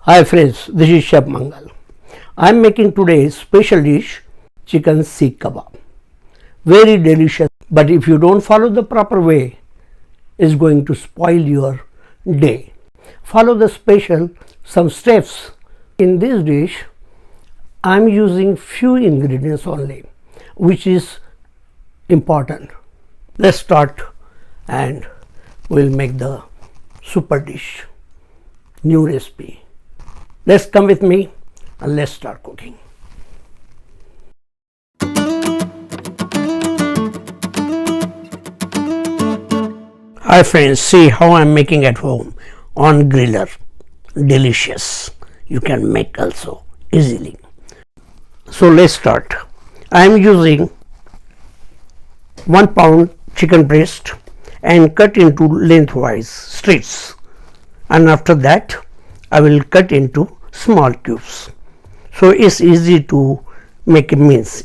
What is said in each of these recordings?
Hi friends, this is Chef Mangal. I am making today's special dish, chicken Seekh kebab. Very delicious, but if you don't follow the proper way, it's going to spoil your day. Follow the some steps. In this dish, I am using few ingredients only, which is important. Let's start and we'll make the super dish, new recipe. Let's come with me and let's start cooking. Hi friends, see how I'm making at home on griller. Delicious. You can make also easily. So let's start. I'm using 1 pound chicken breast and cut into lengthwise strips, and after that I will cut into small cubes, so it's easy to make a mince.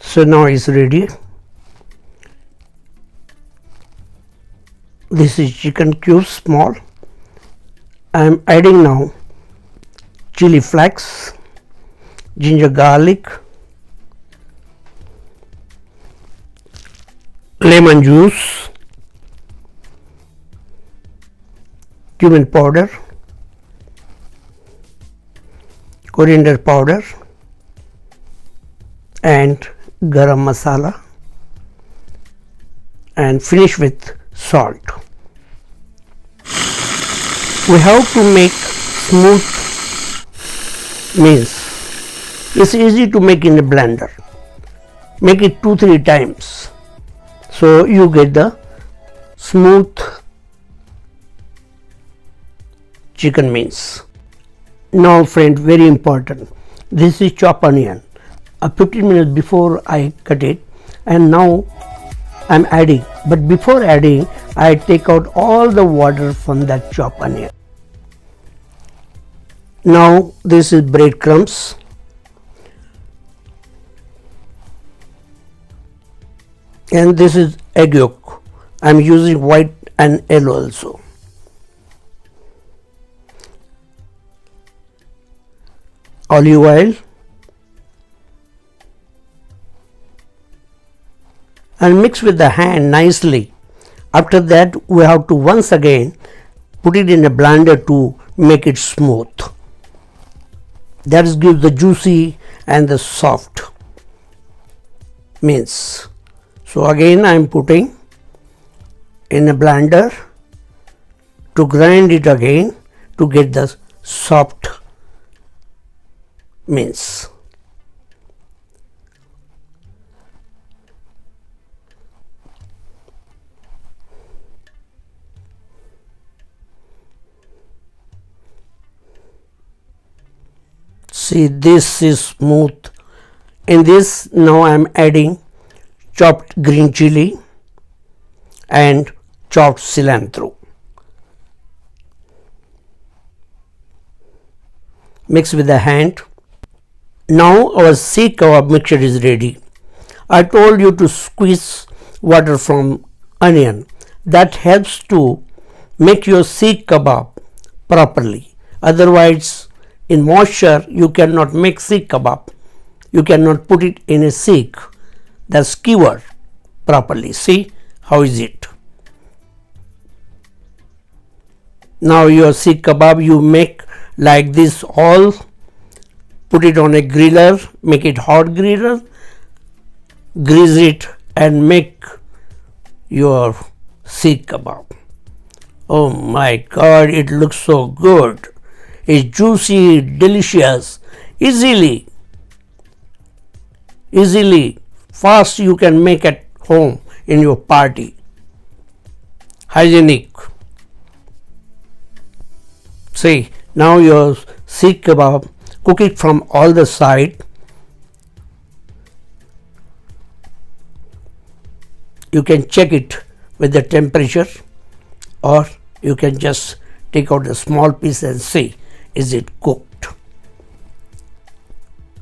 So now it's ready. This is chicken cubes small. I am adding now chili flakes, ginger garlic, lemon juice, cumin powder, coriander powder, and garam masala, and finish with salt. We have to make smooth mince. It's easy to make in a blender. Make it 2-3 times so you get the smooth chicken mince. Now friend, very important, this is chopped onion. 15 minutes before I cut it, and now I'm adding, but before adding I take out all the water from that chopped onion. Now this is breadcrumbs, and this is egg yolk. I'm using white and yellow also. Olive oil, and mix with the hand nicely. After that we have to once again put it in a blender to make it smooth. That gives the juicy and the soft mince. So again I am putting in a blender to grind it again to get the soft mince. See, this is smooth. In this now I am adding chopped green chilli and chopped cilantro. Mix with the hand. Now our Seekh kebab mixture is ready. I told you to squeeze water from onion. That helps to make your Seekh kebab properly. Otherwise, in moisture you cannot make Seekh kebab. You cannot put it in a Seekh, the skewer, properly. See how is it? Now your Seekh kebab you make like this all. Put it on a griller, make it hot griller, grease it and make your Seekh kebab. Oh my God, it looks so good. It's juicy, delicious, easily, fast you can make at home in your party. Hygienic. See, now your Seekh kebab, cook it from all the side. You can check it with the temperature, or you can just take out a small piece and see is it cooked.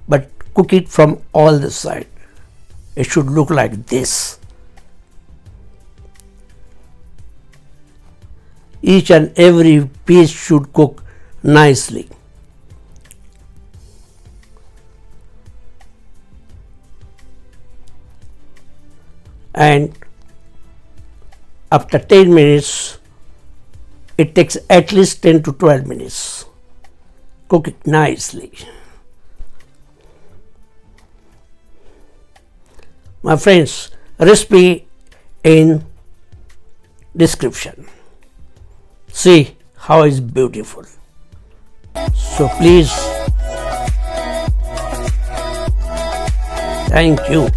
But cook it from all the side. It should look like this. Each and every piece should cook nicely. And after 10 minutes, it takes at least 10 to 12 minutes. Cook it nicely. My friends, recipe in description. See how it's beautiful. So please, thank you.